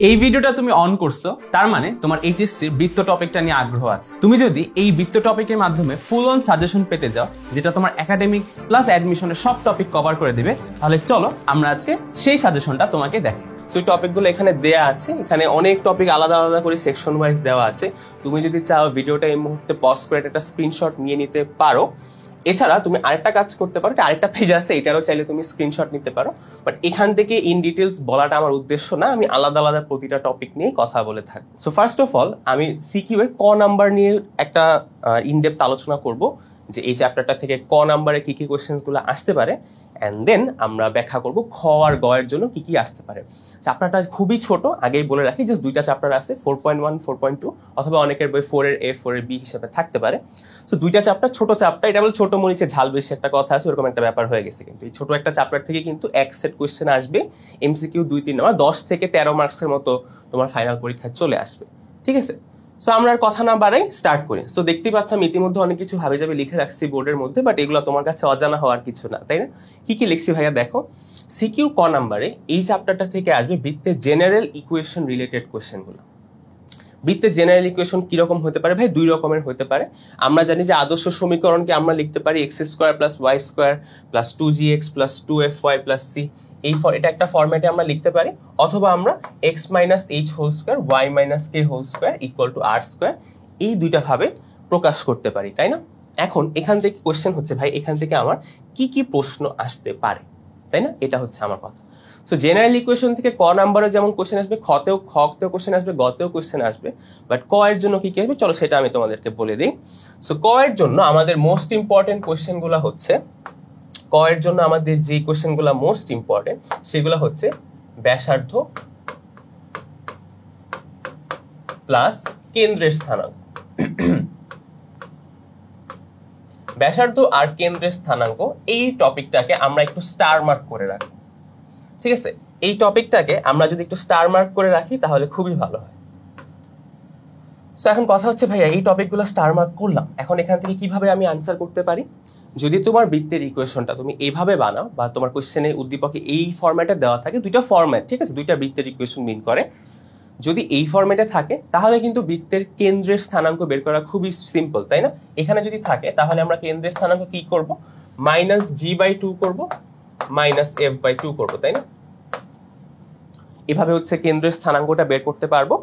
এই ভিডিওটা তুমি অন করছো তার মানে তোমার এইচএসসির বৃত্ত টপিকটা নিয়ে আগ্রহ আছে। তুমি যদি এই বৃত্ত টপিকের মাধ্যমে ফুল অন সাজেশন পেতে যাও, যেটা তোমার একাডেমিক প্লাস অ্যাডমিশনের সব টপিক কভার করে দিবে, তাহলে চলো আমরা আজকে সেই সাজেশনটা তোমাকে দেখাই। সো এই টপিকগুলো এখানে দেয়া আছে, এখানে অনেক টপিক আলাদা আলাদা করে সেকশন ওয়াইজ দেওয়া আছে। তুমি যদি চাও ভিডিওটা এই মুহূর্তে পজ করে একটা স্ক্রিনশট নিয়ে নিতে পারো। এছাড়া তুমি আরেকটা কাজ করতে পারো, আরেকটা পেজ আছে, এটারও চাইলে তুমি স্ক্রিনশট নিতে পারো। বাট এখান থেকে ইন ডিটেলস বলাটা আমার উদ্দেশ্য না, আমি আলাদা আলাদা প্রতিটা টপিক নিয়ে কথা বলে থাকি। সো ফার্স্ট অফ অল আমি সিকিউ এর ক নাম্বার নিয়ে একটা ইনডেপথ আলোচনা করব, যে এই চ্যাপ্টারটা থেকে ক নাম্বারে কি কি কোয়েশ্চেন্স গুলো আসতে পারে, অ্যান্ড দেন আমরা ব্যাখ্যা করব খ আর গ এর জন্য কি কি আসতে পারে। চ্যাপ্টারটা খুবই ছোট, আগেই বলে রাখি, জাস্ট দুইটা চ্যাপ্টার আছে, 4.1 4.2, অথবা অনেকের বই 4 এর A 4 এর B হিসেবে থাকতে পারে। সো দুইটা চ্যাপ্টার, ছোট চ্যাপ্টার, এটা বলে ছোট মরিচে ঝাল বেশি একটা কথা আছে, ওরকম একটা ব্যাপার হয়ে গেছে। কিন্তু এই ছোট একটা চ্যাপ্টার থেকে কিন্তু এক সেট কোয়েশ্চেন আসবে, এমসিকিউ 2-3 নাম্বার, 10 থেকে 13 মার্কসের মতো তোমার ফাইনাল পরীক্ষায় চলে আসবে। ঠিক আছে, সো আমরা আর কথা না বাড়াই স্টার্ট করি। সো দেখতেই পাচ্ছ আমি ইতিমধ্যে অনেক কিছু হাবে যাবে লিখে রাখছি বোর্ডের মধ্যে, বাট এগুলো তোমার কাছে অজানা হওয়ার কিছু না, তাই না? কি কি লিখছি ভাইয়া দেখো। সিকিউ ক নাম্বারে এই চ্যাপ্টারটা থেকে আসবে বৃত্তের জেনারেল ইকুয়েশন রিলেটেড কোয়েশ্চেনগুলো। বৃত্তের জেনারেল ইকুয়েশন কিরকম হতে পারে ভাই? দুই রকমের হতে পারে। আমরা জানি যে আদর্শ সমীকরণকে আমরা লিখতে পারি x square plus Y square plus 2gx plus 2fy plus c, এটা একটা ফরম্যাটে আমরা লিখতে পারি। অথবা আমরা x minus H whole square Y minus K whole square equal to R square, এই দুইটা ভাবে প্রকাশ করতে পারি, তাই না? এখন এখান থেকে কোশ্চেন হচ্ছে ভাই, এখান থেকে আমার কি কি প্রশ্ন আসতে পারে, তাই না? এটা হচ্ছে আমার কথা। সো জেনারেল ইকুয়েশন থেকে ক নাম্বারে যেমন কোশ্চেন আসবে, খতেও কোশ্চেন আসবে, গতেও কোশ্চেন আসবে, বাট ক এর জন্য কি কি আসবে চলো সেটা আমি তোমাদেরকে বলে দিই। সো ক এর জন্য আমাদের মোস্ট ইম্পর্টেন্ট কোশ্চেনগুলো হচ্ছে, ক এর জন্য আমাদের যে কোশ্চেনগুলো মোস্ট ইম্পর্টেন্ট সেগুলো হচ্ছে ব্যাসার্ধ প্লাস কেন্দ্রের স্থানাঙ্ক। ব্যাসার্ধ আর কেন্দ্রের স্থানাঙ্ক, এই টপিকটাকে আমরা একটু স্টার মার্ক করে রাখি। ঠিক আছে, এই টপিকটাকে আমরা যদি একটু স্টার মার্ক করে রাখি তাহলে খুবই ভালো হয়। সো এখন কথা হচ্ছে ভাইয়া, এই টপিকগুলো স্টার মার্ক করলাম, এখন এখান থেকে কিভাবে আমি আনসার করতে পারি? যদি তোমার বৃত্তের ইকুয়েশনটা তুমি এইভাবে বানাও, বা তোমার কোশ্চেনের উদ্দীপকে এই ফরম্যাটে দেওয়া থাকে, দুইটা ফরম্যাট, ঠিক আছে, দুইটা বৃত্তের ইকুয়েশন মিন করে, যদি এই ফরম্যাটে থাকে তাহলে কিন্তু বৃত্তের কেন্দ্রের স্থানাঙ্ক বের করা খুবই সিম্পল, তাই না? এখানে যদি থাকে তাহলে আমরা কেন্দ্রের স্থানাঙ্ক কি করব? মাইনাস g/2 করব, মাইনাস f/2 করব, তাই না? এভাবে হচ্ছে কেন্দ্রের স্থানাঙ্কটা বের করতে পারবো।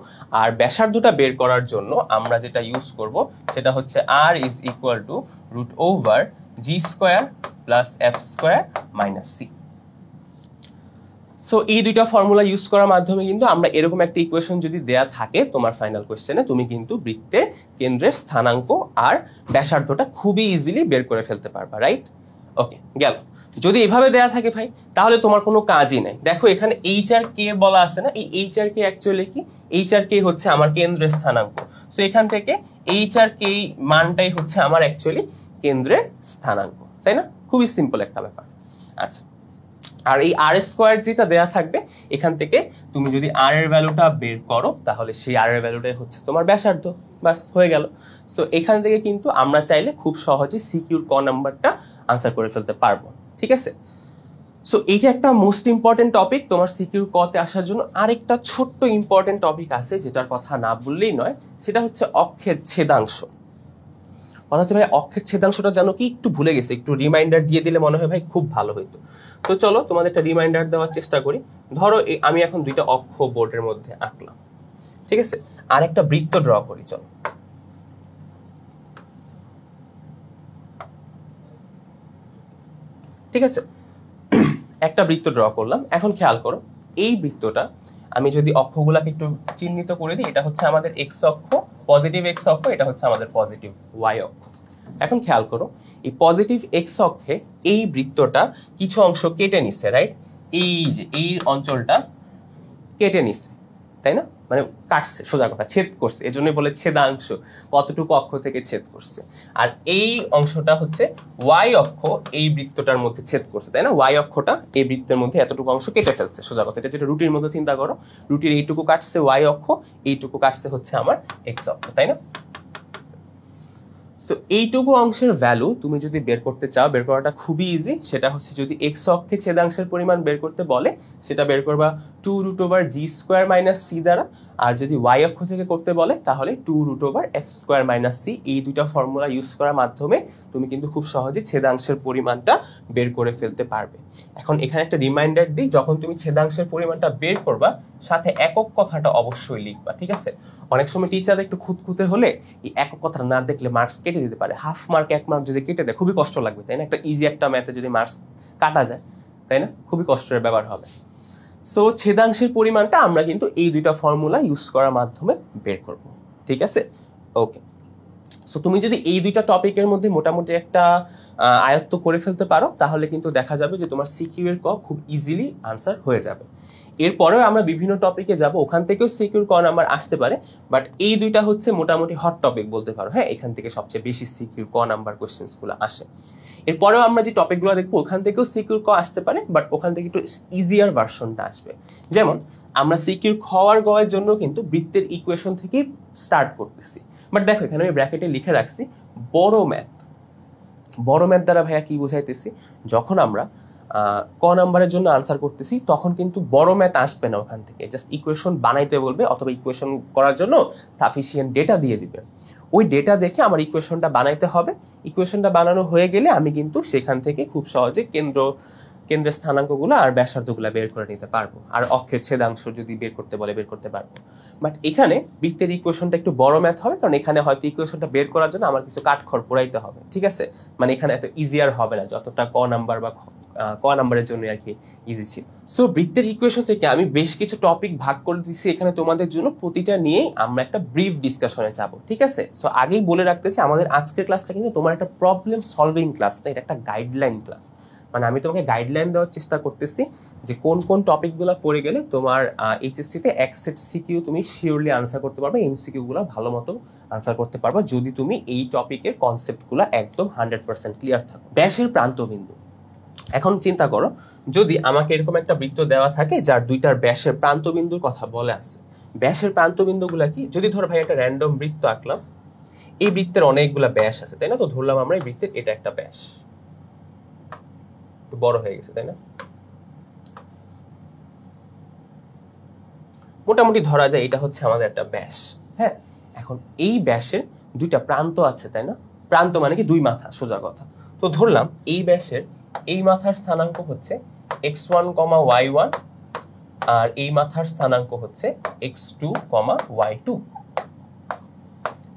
আর ব্যাসার্ধটা বের করার জন্য আমরা যেটা ইউজ করব সেটা হচ্ছে r is equal to root over G square plus F square minus C. So এই দুইটা ফর্মুলা ইউজ করার মাধ্যমে কিন্তু আমরা এরকম একটা ইকুয়েশন যদি দেয়া থাকে তোমার ফাইনাল কোশ্চেনে, তুমি কিন্তু বৃত্তের কেন্দ্রের স্থানাঙ্ক আর ব্যাসার্ধটা খুবই ইজিলি বের করে ফেলতে পারবা, রাইট? ওকে, গেল। যদি এভাবে দেয়া থাকে ভাই, তাহলে তোমার কোনো কাজই নাই। দেখো এখানে এইচ আর কে বলা আছে না, এই এইচ আর কে অ্যাকচুয়ালি কি? এইচ আর কে হচ্ছে আমার কেন্দ্রের স্থানাঙ্ক। সো এখান থেকে এইচ আর কে মানটাই হচ্ছে আমার অ্যাকচুয়ালি কেন্দ্রের স্থানাঙ্ক, তাই না? খুবই সিম্পল একটা ব্যাপার। আচ্ছা, আর এই আর স্কোয়ার যেটা দেয়া থাকবে, এখান থেকে তুমি যদি আর এর ভ্যালুটা বের করো তাহলে সেই আর এর ভ্যালুটাই হচ্ছে তোমার ব্যাসার্ধ, বাস হয়ে গেল। সো এখান থেকে কিন্তু আমরা চাইলে খুব সহজে সিকিউর ক নাম্বারটা আনসার করে ফেলতে পারবো, ঠিক আছে? সো এইটা একটা মোস্ট ইম্পর্টেন্ট টপিক তোমার সিকিউর কতে আসার জন্য। আরেকটা ছোট্ট ইম্পর্টেন্ট টপিক আছে যেটার কথা না বললেই নয়, সেটা হচ্ছে অক্ষের ছেদাংশ। কথা হচ্ছে ভাই, অক্ষের ছেদাংশটা জানো কি? একটু ভুলে গেছে, একটু রিমাইন্ডার দিয়ে দিলে মনে হয় ভাই খুব ভালো হইতো। তো চলো তোমাদের একটা রিমাইন্ডার দেওয়ার চেষ্টা করি। ধরো আমি এখন দুইটা অক্ষ বোর্ডের মধ্যে আঁকলাম, ঠিক আছে? আর একটা বৃত্ত ড্র করি, চলো। ঠিক আছে, একটা বৃত্ত ড্র করলাম। এখন খেয়াল করো, এই বৃত্তটা আমি যদি অক্ষগুলাকে একটু চিহ্নিত করে দিই, এটা হচ্ছে আমাদের এক্স অক্ষ, পজিটিভ এক্স অক্ষ, এটা হচ্ছে আমাদের পজিটিভ ওয়াই অক্ষ। এখন খেয়াল করো, এই পজিটিভ এক্স অক্ষে এই বৃত্তটা কিছু অংশ কেটে নিচ্ছে, রাইট? এই যে এই অঞ্চলটা কেটে নিচ্ছে, তাই না? মানে কাটছে, সোজা কথা, ছেদ করছে, এজন্যই বলে ছেদাংশ, কতটুকু অক্ষ থেকে ছেদ করছে। আর এই অংশটা হচ্ছে ওয়াই অক্ষ, এই বৃত্তটার মধ্যে ছেদ করছে, তাই না? ওয়াই অক্ষটা এই বৃত্তের মধ্যে এতটুকু অংশ কেটে ফেলছে, সোজা কথা। এটা যেটা রুটির মধ্যে চিন্তা করো, রুটির এইটুকু কাটছে ওয়াই অক্ষ, এইটুকু কাটছে হচ্ছে আমার এক্স অক্ষ, তাই না? সো এইটুকু অংশের ভ্যালু তুমি যদি বের করতে চাও, বের করাটা খুবই ইজি। সেটা হচ্ছে যদি এক্স অক্ষে ছেদাংশের পরিমাণ বের করতে বলে সেটা বের করবা 2√g² - c দ্বারা, আর যদি ওয়াই অক্ষ থেকে করতে বলে তাহলে 2√f² - c। এই দুইটা ফর্মুলা ইউজ করার মাধ্যমে তুমি কিন্তু খুব সহজে ছেদাংশের পরিমাণটা বের করে ফেলতে পারবে। এখন এখানে একটা রিমাইন্ডার দিই, যখন তুমি ছেদাংশের পরিমাণটা বের করবা সাথে একক কথাটা অবশ্যই লিখবা, ঠিক আছে? অনেক সময় টিচার একটু খুঁতখুঁতে হলে এই একক কথাটা না দেখলে মার্কস কেটে দিতে পারে। হাফ মার্ক 1 মার্ক যদি কেটে দেয় খুবই কষ্ট লাগবে, তাই না? একটা ইজি একটা ম্যাথে যদি মার্কস কাটা যায়, তাই না? খুবই কষ্টের ব্যাপার হবে। সো ছেদাংশের পরিমাণটা আমরা কিন্তু এই দুইটা ফর্মুলা ইউজ করার মাধ্যমে বের করব, ঠিক আছে? ওকে, সো তুমি যদি এই দুইটা টপিকের মধ্যে মোটামুটি একটা আয়ত্ত করে ফেলতে পারো তাহলে কিন্তু দেখা যাবে যে তোমার সিকিউ এর ক খুব ইজিলি আনসার হয়ে যাবে। এরপরেও আমরা বিভিন্ন টপিকে যাব, ওখান থেকেও সিকিউর ক নাম্বার আসতে পারে, বাট এই দুইটা হচ্ছে মোটামুটি হট টপিক বলতে পারো। হ্যাঁ, এখান থেকে সবচেয়ে বেশি সিকিউর ক নাম্বার কোশ্চেন্স গুলো আসে। এরপরেও আমরা যে টপিকগুলো দেখবো ওখান থেকেও সিকিউর ক আসতে পারে, বাট ওখান থেকে একটু ইজিয়ার ভার্সনটা আসবে। যেমন আমরা সিকিউর খ আর গ এর জন্য কিন্তু বৃত্তের ইকুয়েশন থেকেই স্টার্ট করতেছি। বাট দেখো এখানে আমি ব্র্যাকেটে লিখে রাখছি বড় ম্যাথ। বড় ম্যাথ দ্বারা ভাইয়া কি বুঝাইতেছি, যখন আমরা ক নাম্বারের জন্য আনসার করতেছি তখন কিন্তু বড় ম্যাথ আসবে না, ওখান থেকে জাস্ট ইকুয়েশন বানাইতে বলবে অথবা ইকুয়েশন করার জন্য সাফিসিয়েন্ট ডেটা দিয়ে দিবে। ওই ডেটা দেখে আমার ইকুয়েশনটা বানাইতে হবে। ইকুয়েশনটা বানানো হয়ে গেলে আমি কিন্তু সেখান থেকে খুব সহজে কেন্দ্রের স্থানাঙ্কগুলো আর ব্যাসার্ধগুলো বের করে নিতে পারবো, আর অক্ষের ছেদাংশ যদি বের করতে বলে বের করতে পারবো। বাট এখানে বৃত্তের ইকুয়েশনটা একটু বড় ম্যাথ হবে, কারণ এখানে হয়তো ইকুয়েশনটা বের করার জন্য আমার কিছু কাঠখড় পোড়াইতে হবে, ঠিক আছে? মানে এখানে এত ইজিয়ার হবে না যতটা ক নাম্বার বা ক নাম্বারের জন্য আর কি ইজি ছিল। সো বৃত্তের ইকুয়েশন থেকে আমি বেশ কিছু টপিক ভাগ করে দিচ্ছি এখানে তোমাদের জন্য, প্রতিটা নিয়েই আমরা একটা ব্রিফ ডিসকাশনে যাব, ঠিক আছে? সো আগেই বলে রাখতেছি আমাদের আজকের ক্লাসটা কিন্তু তোমার একটা প্রবলেম সলভিং ক্লাস না, এটা একটা গাইডলাইন ক্লাস। মানে আমি তোমাকে গাইডলাইন দেওয়ার চেষ্টা করতেছি যে কোন কোন টপিকগুলো পড়ে গেলে তোমার এইচএসসিতে এক সেট সিকিউ তুমি শিওরলি আনসার করতে পারবে, এমসিকিউ গুলো ভালো মতো আনসার করতে পারবে যদি তুমি এই টপিকের কনসেপ্টগুলো একদম 100% ক্লিয়ার থাকো। ব্যাসের প্রান্তবিন্দু, এখন চিন্তা করো যদি আমাকে এরকম একটা বৃত্ত দেওয়া থাকে যার দুইটার ব্যাসের প্রান্তবিন্দুর কথা বলে আছে। ব্যাসের প্রান্তবিন্দুগুলো কি, যদি ধরো ভাই একটা র্যান্ডম বৃত্ত আঁকলাম, এই বৃত্তের অনেকগুলা ব্যাস আছে, তাই না? তো ধরলাম আমরা এই বৃত্তের এটা একটা ব্যাস, বড় হয়ে গেছে, তাই না? মোটামুটি ধরা যায় এটা হচ্ছে আমাদের একটা ব্যাস। হ্যাঁ, এখন এই ব্যাসের দুইটা প্রান্ত আছে, তাই না? প্রান্ত মানে কি দুই মাথা, সোজা কথা। তো ধরলাম এই ব্যাসের এই মাথার স্থানাঙ্ক হচ্ছে x1, y1, আর এই মাথার স্থানাঙ্ক হচ্ছে x2, y2,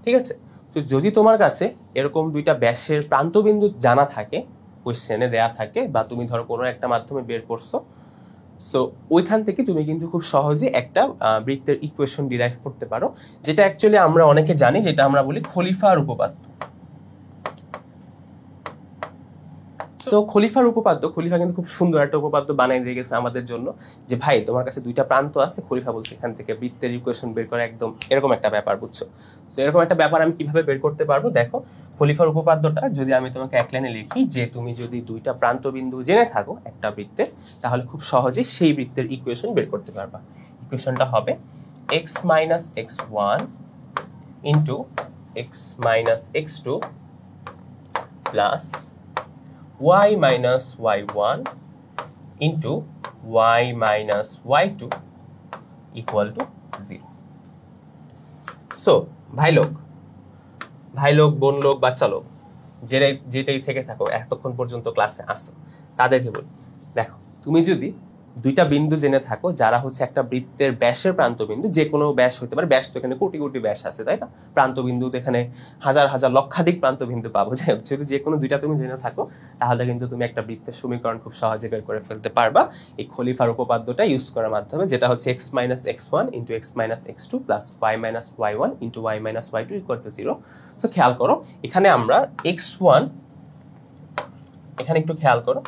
ঠিক আছে? তো যদি তোমার কাছে এরকম দুইটা ব্যাসের প্রান্তবিন্দু জানা থাকে, কোশ্চেনে দেয়া থাকে, বা তুমি ধরো কোনো একটা মাধ্যমে বের করছো, সো ওইখান থেকে তুমি কিন্তু খুব সহজে একটা বৃত্তের ইকুয়েশন ডিরাইভ করতে পারো, যেটা অ্যাকচুয়ালি আমরা অনেকে জানি, যেটা আমরা বলি খলিফার উপপাদ্য। সো খলিফার উপপাদ্য, খলিফা কিন্তু খুব সুন্দর একটা উপপাদ্য বানিয়ে দিয়ে গেছে আমাদের জন্য, যে ভাই তোমার কাছে দুইটা প্রান্ত আছে, খলিফা বলছে এখান থেকে বৃত্তের ইকুয়েশন বের করা একদম এরকম একটা ব্যাপার, বুঝছো? তো এরকম একটা ব্যাপার আমি কিভাবে বের করতে পারবো, দেখো খলিফার উপপাদ্যটা যদি আমি তোমাকে এক লাইনে লিখি, যে তুমি যদি দুইটা প্রান্ত বিন্দু জেনে থাকো একটা বৃত্তের, তাহলে খুব সহজে সেই বৃত্তের ইকুয়েশন বের করতে পারবা। ইকুয়েশনটা হবে x - x1 into x - x2 plus y - y1 into y - y2 equal to 0. So ভাই লোক, বোন লোক, বাচ্চা লোক, যেটাই থেকে থাকো এতক্ষণ পর্যন্ত ক্লাসে আসো, তাদেরকে বলি, দেখো তুমি যদি দুইটা বিন্দু জেনে থাকো যারা হচ্ছে একটা বৃত্তের ব্যাসের প্রান্তবিন্দু, যে কোনো ব্যাস হতে পারে, ব্যাস তো এখানে কোটি কোটি ব্যাস আছে, তাই না? প্রান্তবিন্দু তো এখানে হাজার হাজার লক্ষাধিক প্রান্তবিন্দু পাবো। যাই হোক, যদি যে কোনো দুইটা তুমি জেনে থাকো তাহলে কিন্তু তুমি একটা বৃত্তের সমীকরণ খুব সহজে বের করে ফেলতে পারবা এই খলিফার উপপাদ্যটা ইউজ করার মাধ্যমে, যেটা হচ্ছে x - x1 into x - x2 plus y - y1 into y - y2 equal to 0। So খেয়াল করো এখানে আমরা x1, এখানে একটু খেয়াল করো,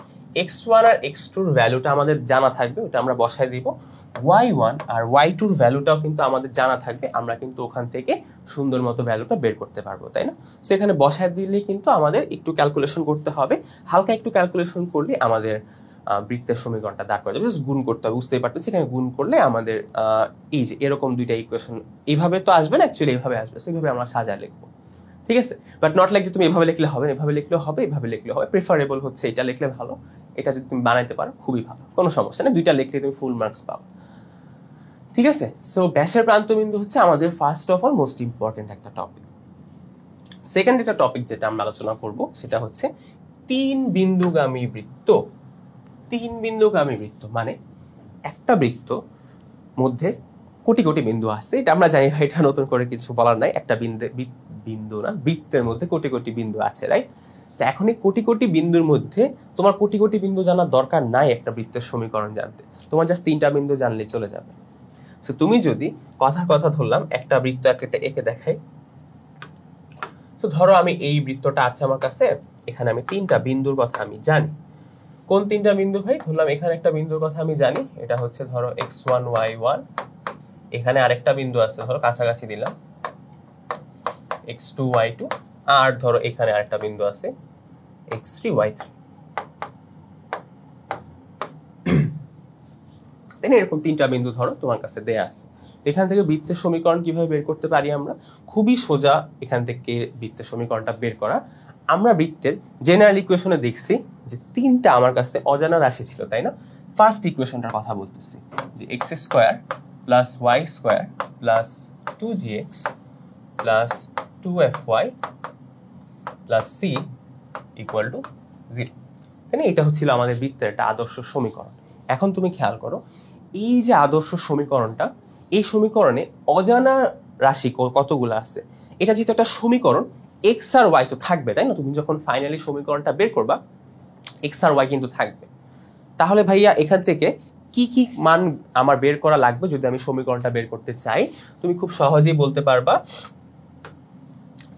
x1 আর x2 এর ভ্যালুটা আমাদের জানা থাকবে, ওটা আমরা বসায় দিব। y1 আর y2 এর ভ্যালুটাও কিন্তু আমাদের জানা থাকবে, আমরা কিন্তু ওখান থেকে সুন্দর মতো ভ্যালুটা বের করতে পারবো, তাই না? সো এখানে বসায় দিলে কিন্তু আমাদের একটু ক্যালকুলেশন করতে হবে, হালকা একটু ক্যালকুলেশন করলে আমাদের বৃত্তের সমীকরণটা দাঁড় করা যাবে। জাস্ট গুণ করতে হবে, বুঝতেই পারতেছি এখানে গুণ করলে আমাদের এই যে এরকম দুইটা ইকুয়েশন এইভাবে তো আসবে না, অ্যাকচুয়ালি এইভাবে আসবে, সেইভাবে আমরা সাজায় লিখবো, ঠিক আছে, বাট নট লাইক যে তুমি এভাবে লিখলে হবে, এভাবে লিখলেও হবে, এভাবে লিখলেও হবে। প্রেফারেবল হচ্ছে এটা লিখলে ভালো, এটা যদি তুমি বানাইতে পারো খুবই ভালো, কোনো সমস্যা নেই, দুইটা লিখলে তুমি ফুল মার্কস পাও। ঠিক আছে, সো ব্যাসের প্রান্তবিন্দু হচ্ছে আমাদের first of all most important একটা টপিক। সেকেন্ড একটা টপিক যেটা আমরা আলোচনা করব সেটা হচ্ছে 3 বিন্দুগামী বৃত্ত। 3 বিন্দুগামী বৃত্ত মানে একটা বৃত্ত মধ্যে কোটি কোটি বিন্দু আছে, এটা আমরা জানি ভাই, এটা নতুন করে কিছু বলার নাই। একটা বিন্দু না, বৃত্তের মধ্যে কোটি কোটি বিন্দু আছে, রাইট? এখন এই কোটি কোটি বিন্দুর মধ্যে তোমার কোটি কোটি বিন্দু জানার দরকার নাই একটা বৃত্তের সমীকরণ জানতে, তোমার জাস্ট 3টা বিন্দু জানলে চলে যাবে। তো তুমি যদি কথা ধরলাম একটা বৃত্ত এঁকে দেখাই, তো ধরো আমি এই বৃত্তটা আছে আমার কাছে, এখানে আমি 3টা বিন্দুর কথা আমি জানি। কোন 3টা বিন্দু ভাই? ধরলাম এখানে একটা বিন্দুর কথা আমি জানি, এটা হচ্ছে ধরো x1 y1, এখানে আরেকটা বিন্দু আছে ধরো কাছাকাছি দিলাম x2 y2, আর ধরো এখানে আরেকটা বিন্দু আছে x3 y3। এরকম 3টা বিন্দু ধরো তোমার কাছে দেয়া আছে। এখান থেকে বৃত্তের সমীকরণ কিভাবে বের করতে পারি আমরা? খুবই সোজা এখান থেকে বৃত্তের সমীকরণটা বের করা। আমরা বৃত্তের জেনারেল ইকুয়েশনে দেখছি যে 3টা আমার কাছে অজানা রাশি ছিল, তাই না? ফার্স্ট ইকুয়েশনটার কথা বলতেছি যে x² plus y² plus 2gx plus 2fy plus c equal to 0, তাই না? এটা হচ্ছিল আমাদের বৃত্তের একটা আদর্শ সমীকরণ। এখন তুমি খেয়াল করো, এই যে আদর্শ সমীকরণটা, এই সমীকরণে অজানা রাশি কতগুলো আছে? এটা যেহেতু একটা সমীকরণ, এক্স আর ওয়াই তো থাকবে, তাই না? তুমি যখন ফাইনালি সমীকরণটা বের করবা এক্স আর ওয়াই কিন্তু থাকবে। তাহলে ভাইয়া এখান থেকে কি কি মান আমার বের করা লাগবে যদি আমি সমীকরণটা বের করতে চাই? তুমি খুব সহজেই বলতে পারবা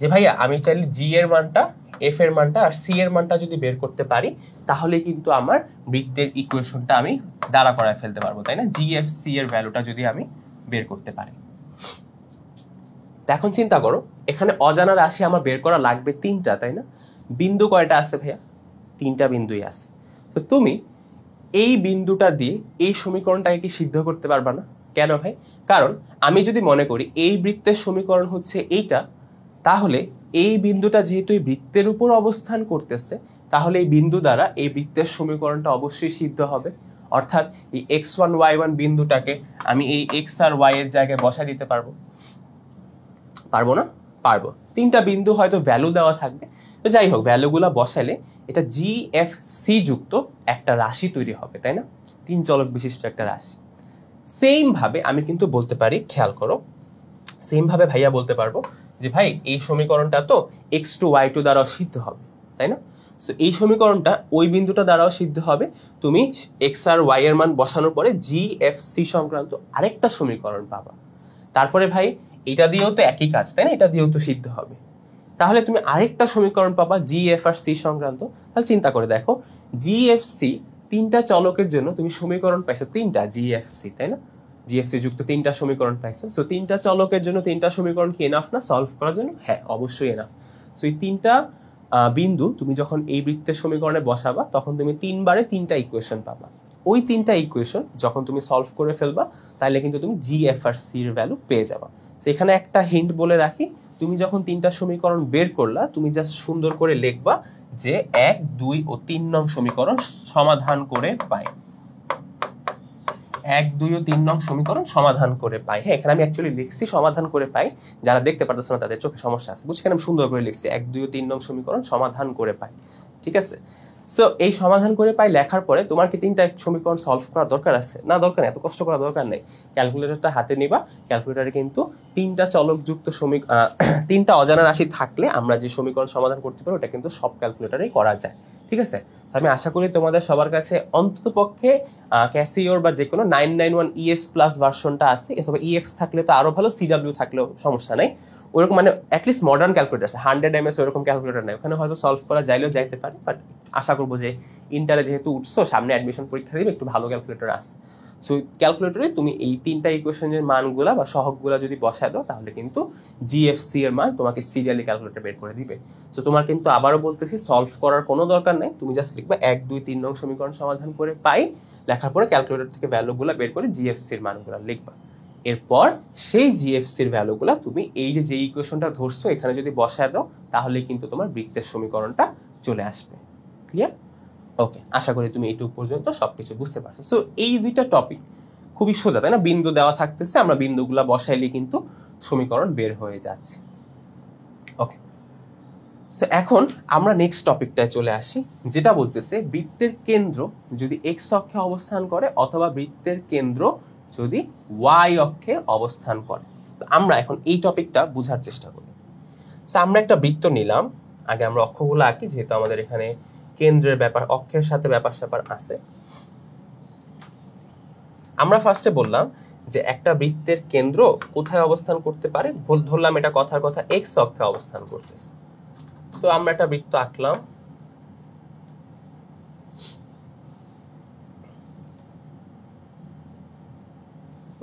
যে ভাইয়া আমি চাইলে জি এর মানটা, এফ এর মানটা আর সি এর মানটা যদি বের করতে পারি তাহলে কিন্তু আমার বৃত্তের ইকুয়েশনটা আমি দাঁড়া করায় ফেলতে পারবো, তাই না? জি এফ সি এর ভ্যালুটা যদি আমি বের করতে পারি। এখন চিন্তা করো, এখানে অজানা রাশি আমার বের করা লাগবে 3টা, তাই না? বিন্দু কয়টা আছে ভাইয়া? 3টা বিন্দুই আছে। তো তুমি এই বিন্দুটা দিয়ে এই সমীকরণটাকে কি সিদ্ধ করতে পারবা না? কেন ভাই? কারণ আমি যদি মনে করি এই বৃত্তের সমীকরণ হচ্ছে এইটা, তাহলে এই বিন্দুটা যেহেতু এই বৃত্তের উপর অবস্থান করতেছে, তাহলে এই বিন্দু দ্বারা এই বৃত্তের সমীকরণটা অবশ্যই সিদ্ধ হবে। অর্থাৎ এই x1 y1 বিন্দুটাকে আমি এই x আর y এর জায়গায় বসায় দিতে পারবো, পারবো না? পারবো। 3টা বিন্দু হয়তো ভ্যালু দেওয়া থাকবে, তো যাই হোক ভ্যালুগুলা বসাইলে এটা জি এফ সি যুক্ত একটা রাশি তৈরি হবে, তাই না? 3 চলক বিশিষ্ট একটা রাশি। সেম ভাবে আমি কিন্তু বলতে পারি, খেয়াল করো, সেম ভাবে ভাইয়া বলতে পারবো যে ভাই এই সমীকরণটা তো x2 y2 দ্বারাও সিদ্ধ হবে, তাই না? সো এই সমীকরণটা ওই বিন্দুটা দ্বারাও সিদ্ধ হবে। তুমি x আর y এর মান বসানোর পরে জি এফ সি সংক্রান্ত আরেকটা সমীকরণ পাবা। তারপরে ভাই এটা দিয়েও তো একই কাজ, তাই না? এটা দিয়েও তো সিদ্ধ হবে। তাহলে তুমি আরেকটা সমীকরণ পাবা জি এফ আর সি সংক্রান্ত। তাহলে চিন্তা করে দেখো, জি এফ সি 3টা চলকের জন্য তুমি সমীকরণ পাইছো 3টা জি এফ সি, তাই না? জিএফসি যুক্ত 3টা সমীকরণ পাইছো। সো 3টা চলকের জন্য 3টা সমীকরণ কি এনাফ না সলভ করার জন্য? হ্যাঁ, অবশ্যই এনাফ। সো এই 3টা বিন্দু তুমি যখন এই বৃত্তের সমীকরণে বসাবা তখন তুমি 3 বারে 3টা ইকুয়েশন পাবা। ওই 3টা ইকুয়েশন যখন তুমি সলভ করে ফেলবা তাহলে কিন্তু তুমি জি এফ আর সি এর ভ্যালু পেয়ে যাবা। সো এখানে একটা হিন্ট বলে রাখি, তুমি যখন 3টা সমীকরণ বের করলা তুমি জাস্ট সুন্দর করে লিখবা যে 1, 2 ও 3 নং সমীকরণ সমাধান করে পাই। 1, 2 ও 3 নং সমীকরণ সমাধান করে পাই। হ্যাঁ, এখানে আমি অ্যাকচুয়ালি লিখছি সমাধান করে পাই, যারা দেখতে পারতেছে না তাদের চোখে সমস্যা আছে, বুঝছি, এখানে আমি সুন্দর করে লিখছি 1, 2 ও 3 নং সমীকরণ সমাধান করে পাই। ঠিক আছে, সো এই সমাধান করে পাই লেখার পরে তোমার কি 3টা সমীকরণ সলভ করা দরকার আছে? না, দরকার নেই, এত কষ্ট করা দরকার নেই। ক্যালকুলেটরটা হাতে নিবা, ক্যালকুলেটরে কিন্তু 3টা চলকযুক্ত 3টা অজানা রাশি থাকলে আমরা যে সমীকরণ সমাধান করতে পারি ওটা কিন্তু সব ক্যালকুলেটরেই করা যায়। ঠিক আছে, আমি আশা করি তোমাদের সবার কাছে অন্ততপক্ষে ক্যাসিওর বা যে কোনো 991 ES প্লাস ভার্সনটা আছে, অথবা EX থাকলে তো আরো ভালো, CW থাকলেও সমস্যা নাই। ওরকম মানে অ্যাটলিস্ট মডার্ন ক্যালকুলেটর আছে, 100 MS ওরকম ক্যালকুলেটর নাই, ওখানে হয়তো সলভ করা যাইলেও যাইতে পারে, বাট আশা করবো যে ইন্টারে যেহেতু উঠছো, সামনে অ্যাডমিশন পরীক্ষা দিবে, একটু ভালো ক্যালকুলেটর আছে। সো ক্যালকুলেটরে তুমি এই 3টা ইকুয়েশনের মানগুলা বা সহগগুলা যদি বসায় দাও তাহলে কিন্তু জিএফসি এর মান তোমাকে সিরিয়ালি ক্যালকুলেটর বের করে দিবে। সো তোমার কিন্তু আবারও বলতেছি সলভ করার কোনো দরকার নাই, তুমি জাস্ট লিখবা 1, 2, 3 নং সমীকরণ সমাধান করে পাই, লেখার পরে ক্যালকুলেটর থেকে ভ্যালুগুলা বের করে জিএফসি এর মানগুলা লিখবা। এরপর সেই জিএফসির ভ্যালুগুলো তুমি এই যে ইকুয়েশনটা ধরছো এখানে যদি বসায় দাও তাহলে কিন্তু তোমার বৃত্তের সমীকরণটা চলে আসবে। ক্লিয়ার? ওকে, আশা করি তুমি এইটুকু পর্যন্ত সবকিছু বুঝতে পারছো। সো এই দুইটা টপিক খুবই সোজা, তাই না? বিন্দু দেওয়া থাকতেছে, আমরা বিন্দুগুলা বসাইলে কিন্তু সমীকরণ বের হয়ে যাচ্ছে। ওকে, সো এখন আমরা নেক্সট টপিকটায় চলে আসি, যেটা বলতেছে বৃত্তের কেন্দ্র যদি এক্স অক্ষে অবস্থান করে অথবা বৃত্তের কেন্দ্র যদি ওয়াই অক্ষে অবস্থান করে। আমরা এখন এই টপিকটা বোঝার চেষ্টা করি। সো আমরা একটা বৃত্ত নিলাম, আগে আমরা অক্ষগুলো আঁকি যেহেতু আমাদের এখানে কেন্দ্রের ব্যাপার, অক্ষের সাথে ব্যাপার স্যাপার আছে। আমরা ফার্স্টে বললাম যে একটা বৃত্তের কেন্দ্র কোথায় অবস্থান করতে পারে, ধরলাম এটা কথার কথা এক্স অক্ষে অবস্থান করতেছে। সো আমরা একটা বৃত্ত আঁকলাম,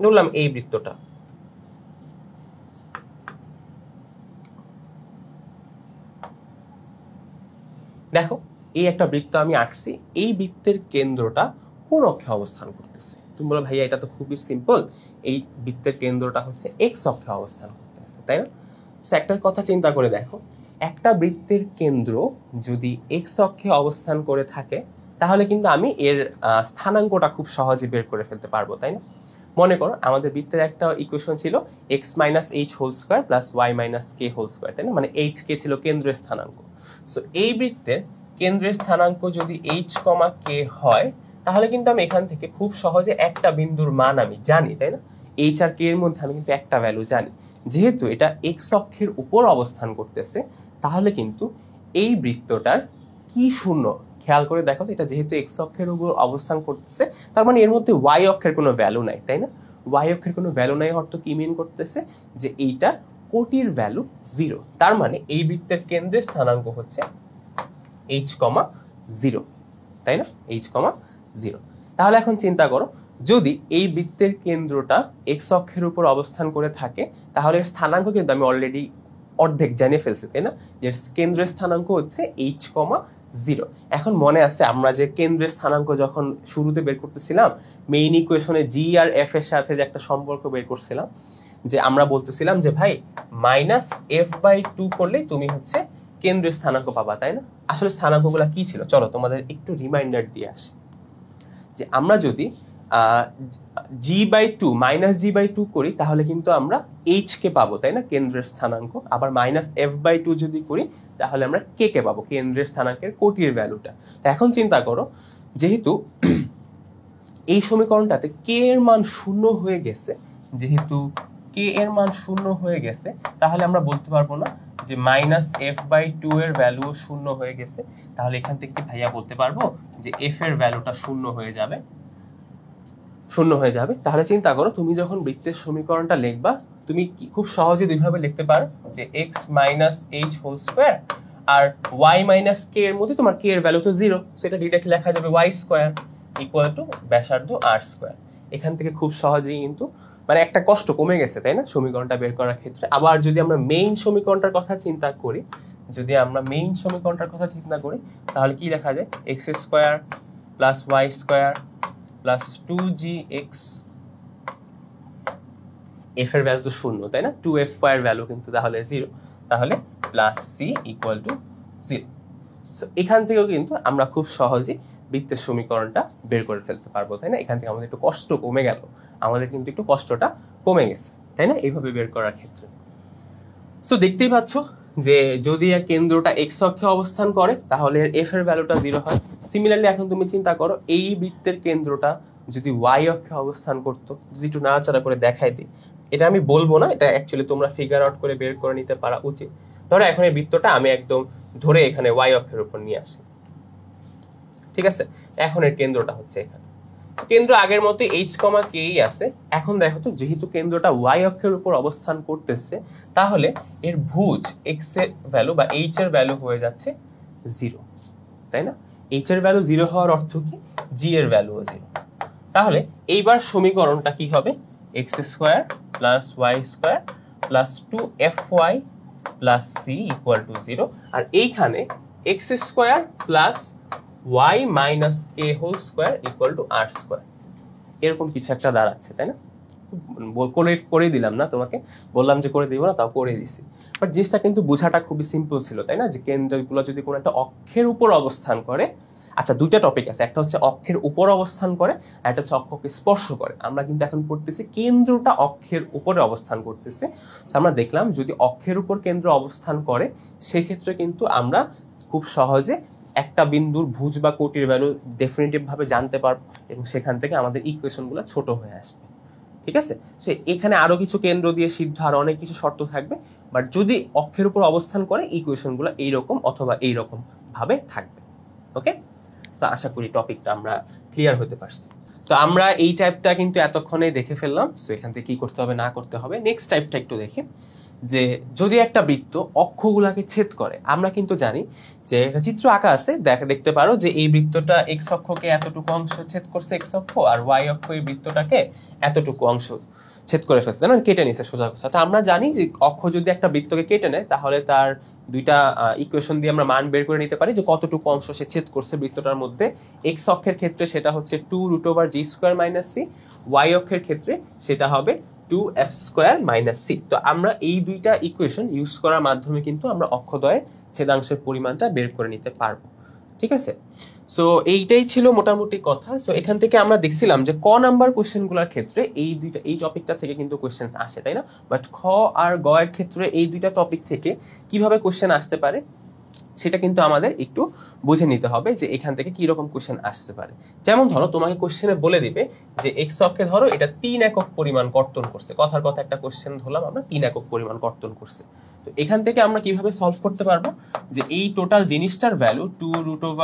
ধরলাম এই বৃত্তটা। দেখো এই একটা বৃত্ত আমি আঁকছি, এই বৃত্তের কেন্দ্রটা কোন অক্ষে অবস্থান করতেছে? তুমি বলো ভাইয়া এটা তো খুবই সিম্পল, এই বৃত্তের কেন্দ্রটা হচ্ছে এক্স অক্ষে অবস্থান করতেছে, তাই না? সো একটা কথা চিন্তা করে দেখো, একটা বৃত্তের কেন্দ্র যদি এক্স অক্ষে অবস্থান করে থাকে তাহলে কিন্তু আমি এর স্থানাঙ্কটা খুব সহজে বের করে ফেলতে পারবো, তাই না? মনে করো আমাদের বৃত্তের একটা ইকুয়েশন ছিল x minus H whole square plus y minus কে হোল স্কোয়ার, তাই না? মানে এইচ কে ছিল কেন্দ্রের স্থানাঙ্ক। সো এই বৃত্তের কেন্দ্রের স্থানাঙ্ক যদি এইচ কমা কে হয় তাহলে কিন্তু আমি এখান থেকে খুব সহজে একটা বিন্দুর মান আমি জানি, তাই না? এইচ আর কে এর মধ্যে আমি কিন্তু একটা ভ্যালু জানি। যেহেতু এটা এক্স অক্ষের উপর অবস্থান করতেছে তাহলে কিন্তু এই বৃত্তটার কি শূন্য, খেয়াল করে দেখো তো, এটা যেহেতু এক্স অক্ষের উপর অবস্থান করতেছে তার মানে এর মধ্যে ওয়াই অক্ষের কোনো ভ্যালু নাই, তাই না? ওয়াই অক্ষের কোনো ভ্যালু নাই অর্থ কি মিন করতেছে যে এইটা কোটির ভ্যালু 0, তার মানে এই বৃত্তের কেন্দ্রের স্থানাঙ্ক হচ্ছে এইচ কমা 0, তাই না? এইচ কমা 0। তাহলে এখন চিন্তা করো, যদি এই বৃত্তের কেন্দ্রটা এক্স অক্ষের উপর অবস্থান করে থাকে তাহলে এর স্থানাঙ্ক কিন্তু আমি অলরেডি অর্ধেক জেনে ফেলছি, তাই না? যে কেন্দ্রের স্থানাঙ্ক হচ্ছে এইচ কমা 0। এখন মনে আছে আমরা যে কেন্দ্রের স্থানাঙ্ক যখন শুরুতে বের করতেছিলাম মেইন ইকুয়েশনে জি আর এফ এর সাথে যে একটা সম্পর্ক বের করছিলাম, যে আমরা বলতেছিলাম যে ভাই মাইনাস এফ বাই 2 করলেই তুমি হচ্ছে কেন্দ্রের স্থানাঙ্ক পাবা, তাই না? আসলে স্থানাঙ্কগুলো কি ছিল চলো তোমাদের একটু রিমাইন্ডার দিয়ে আসি। যে আমরা যদি জি বাই 2 মাইনাস জি বাই 2 করি তাহলে কিন্তু আমরা এইচ কে পাবো, তাই না? কেন্দ্রের স্থানাঙ্ক। আবার মাইনাস এফ বাই 2 যদি করি তাহলে আমরা কে কে পাবো, কেন্দ্রের স্থানাঙ্কের কোটির ভ্যালুটা। তো এখন চিন্তা করো, যেহেতু এই সমীকরণটাতে কে এর মান 0 হয়ে গেছে, যেহেতু কে এর মান 0 হয়ে গেছে তাহলে আমরা বলতে পারবো না যে মাইনাস এফ বাই 2 এর ভ্যালুও 0 হয়ে গেছে। তাহলে এখান থেকে কি ভাইয়া বলতে পারবো যে এফ এর ভ্যালুটা 0 হয়ে যাবে, 0 হয়ে যাবে। তাহলে চিন্তা করো, তুমি যখন বৃত্তের সমীকরণটা লিখবা তুমি খুব সহজে দুইভাবে লিখতে পারো যে x minus H whole square আর ওয়াই মাইনাস কে এর মধ্যে তোমার কে এর ভ্যালু তো 0, সেটা ডিরেক্টলি লেখা যাবে ওয়াই স্কোয়ার ইকুয়াল টু ব্যাসার্ধ আর স্কোয়ার। এখান থেকে খুব সহজেই কিন্তু মানে একটা কষ্ট কমে গেছে, তাই না, সমীকরণটা বের করার ক্ষেত্রে। আবার যদি আমরা মেইন সমীকরণটার কথা চিন্তা করি, তাহলে কি লেখা যায়? X square plus Y square plus 2gx, F এর ভ্যালু তো 0, তাই না? 2f এর ভ্যালু কিন্তু তাহলে 0, তাহলে plus C equal to 0। So এখান থেকেও কিন্তু আমরা খুব সহজেই বৃত্তের সমীকরণটা বের করে ফেলতে পারবো, তাই না? এখান থেকে আমাদের একটু কষ্ট কমে গেল, আমাদের কিন্তু একটু কষ্টটা কমে গেছে, তাই না, এইভাবে বের করার ক্ষেত্রে। সো দেখতেই পাচ্ছ যে যদি কেন্দ্রটা এক্স অক্ষে অবস্থান করে তাহলে এফ এর ভ্যালুটা 0 হয়। সিমিলারলি এখন তুমি চিন্তা করো এই বৃত্তের কেন্দ্রটা যদি ওয়াই অক্ষে অবস্থান করতো, যদি একটু নাড়াচাড়া করে দেখাই দিই, এটা আমি বলবো না, এটা অ্যাকচুয়ালি তোমরা ফিগার আউট করে বের করে নিতে পারা উচিত। ধরো এখন এই বৃত্তটা আমি একদম ধরে এখানে ওয়াই অক্ষের উপর নিয়ে আসি, ঠিক আছে? এখন এর কেন্দ্রটা হচ্ছে এখানে, কেন্দ্র আগের মতো এইচ কমা কেই আছে। এখন দেখো তো, যেহেতু কেন্দ্রটা ওয়াই অক্ষের উপর অবস্থান করতেছে তাহলে এর ভুজ এক্স এর ভ্যালু বা এইচ এর ভ্যালু হয়ে যাচ্ছে 0, তাই না? এইচ এর ভ্যালু 0 হওয়ার অর্থ কি? জি এর ভ্যালুও 0। তাহলে এইবার সমীকরণটা কি হবে? X square plus Y square plus 2fy plus C equal to 0। আর এইখানে X square plus y minus K whole square equal to R square, এরকম কিছু একটা দাঁড়াচ্ছে, তাই না? করে দিলাম না তোমাকে, বললাম যে করে দিব না, তাও করে দিছি। বাট জিনিসটা কিন্তু বোঝাটা খুবই সিম্পল ছিল, তাই না? যে কেন্দ্রগুলো যদি কোনো একটা অক্ষের উপর অবস্থান করে, আচ্ছা দুইটা টপিক আছে, একটা হচ্ছে অক্ষের উপর অবস্থান করে আর একটা হচ্ছে অক্ষকে স্পর্শ করে। আমরা কিন্তু এখন পড়তেছি কেন্দ্রটা অক্ষের উপরে অবস্থান করতেছে। আমরা দেখলাম যদি অক্ষের উপর কেন্দ্র অবস্থান করে সেক্ষেত্রে কিন্তু আমরা খুব সহজে একটা বিন্দুর ভুজ বা কোটির ভ্যালু ডেফিনেটিভ ভাবে জানতে পারবো এবং সেখান থেকে আমাদের ইকুয়েশনগুলো ছোট হয়ে আসবে। ঠিক আছে? সো এখানে আরো কিছু কেন্দ্র দিয়ে সিদ্ধ আর অনেক কিছু শর্ত থাকবে, বাট যদি অক্ষের উপর অবস্থান করে ইকুয়েশনগুলো এইরকম অথবা এইরকম ভাবে থাকবে। ওকে, তো আশা করি টপিকটা আমরা ক্লিয়ার হতে পারছি। তো আমরা এই টাইপটা কিন্তু এতক্ষণে দেখে ফেললাম। সো এখান থেকে কি করতে হবে না করতে হবে, নেক্সট টাইপটা একটু দেখি। যে যদি একটা বৃত্ত অক্ষগুলাকে ছেদ করে, আমরা কিন্তু জানি যে একটা চিত্র আঁকা আছে, দেখতে পারো যে এই বৃত্তটা এক্স অক্ষকে এতটুকু অংশ ছেদ করছে এক্স অক্ষ, আর ওয়াই অক্ষ এই বৃত্তটাকে এতটুকু অংশ ছেদ করে ফেলছে, তাই না? কেটে নিছে সোজা কথা। তো আমরা জানি যে অক্ষ যদি একটা বৃত্তকে কেটে নেয় তাহলে তার দুইটা ইকুয়েশন দিয়ে আমরা মান বের করে নিতে পারি যে কতটুকু অংশ সে ছেদ করছে বৃত্তটার মধ্যে। এক্স অক্ষের ক্ষেত্রে সেটা হচ্ছে 2√g² - c, ওয়াই অক্ষের ক্ষেত্রে সেটা হবে 2f² - c। তো আমরা এই দুইটা ইকুয়েশন ইউজ করার মাধ্যমে কিন্তু আমরা অক্ষদ্বয়ের ছেদাংশের পরিমাণটা বের করে নিতে পারবো। ঠিক আছে? সো এইটাই ছিল মোটামুটি কথা। সো এখান থেকে আমরা দেখছিলাম যে ক নাম্বার কোশ্চেনগুলোর ক্ষেত্রে এই টপিকটা থেকে কিন্তু কোশ্চেন আসে, তাই না? বাট খ আর গ এর ক্ষেত্রে এই দুইটা টপিক থেকে কিভাবে কোশ্চেন আসতে পারে সেটা কিন্তু আমাদের একটু বুঝে নিতে হবে যে এখান থেকে কি রকম কোশ্চেন আসতে পারে। যেমন ধরো তোমাকে কোশ্চেনে বলে দিবে যে এক্স অক্ষে ধরো এটা 3 একক পরিমাণ কর্তন করছে, কথার কথা একটা কোশ্চেন ধরলাম আমরা 3 একক পরিমাণ কর্তন করছে। তো এখান থেকে আমরা কিভাবে সলভ করতে পারবো যে এই টোটাল জিনিসটার ভ্যালু 2√g²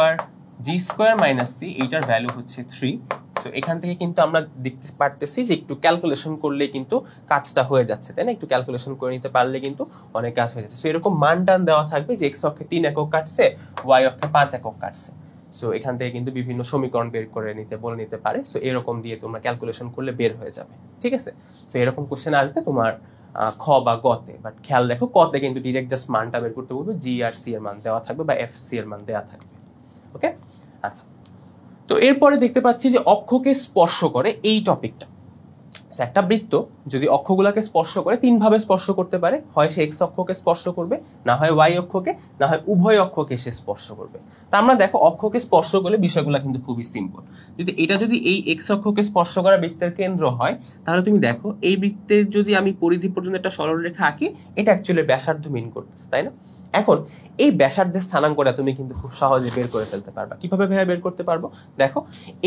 - c, এইটার ভ্যালু হচ্ছে 3। সো এখান থেকে কিন্তু আমরা দেখতে পারতেছি যে একটু ক্যালকুলেশন করলে কিন্তু কাজটা হয়ে যাচ্ছে, তাই না? একটু ক্যালকুলেশন করে নিতে পারলে কিন্তু অনেক কাজ হয়ে যাচ্ছে। সো এরকম মান টান দেওয়া থাকবে যে এক্স অক্ষে 3 একক কাটছে, ওয়াই অক্ষে 5 একক কাটছে। সো এখান থেকে কিন্তু বিভিন্ন সমীকরণ বের করে বলে নিতে পারে। সো এরকম দিয়ে তোমরা ক্যালকুলেশন করলে বের হয়ে যাবে। ঠিক আছে? সো এরকম কোশ্চেন আসবে তোমার খ বা গতে। বাট খেয়াল রাখো কতে কিন্তু ডিরেক্ট জাস্ট মানটা বের করতে বলবে, জি আর সি এর মান দেওয়া থাকবে বা এফ সি এর মান দেওয়া থাকবে। ওকে, আচ্ছা। তো এরপরে দেখতে পাচ্ছি যে অক্ষকে স্পর্শ করে এই টপিকটা। একটা বৃত্ত যদি অক্ষগুলোকে স্পর্শ করে 3 ভাবে স্পর্শ করতে পারে, হয় সে এক্স অক্ষকে স্পর্শ করবে, না হয় ওয়াই অক্ষকে, না হয় উভয় অক্ষকে সে স্পর্শ করবে। তা আমরা দেখো অক্ষকে স্পর্শ করলে বিষয়গুলো কিন্তু খুবই সিম্পল। যদি এই এক্স অক্ষকে স্পর্শ করা বৃত্তের কেন্দ্র হয়, তাহলে তুমি দেখো এই বৃত্তের যদি আমি পরিধি পর্যন্ত একটা সরলরেখা আঁকি, এটা অ্যাকচুয়ালি ব্যাসার্ধ মিন করতেছে, তাই না? এখন এই ব্যাসার্ধের স্থানাঙ্কটা তুমি কিন্তু খুব সহজে বের করে ফেলতে পারবা। কিভাবে বের করতে পারবো? দেখো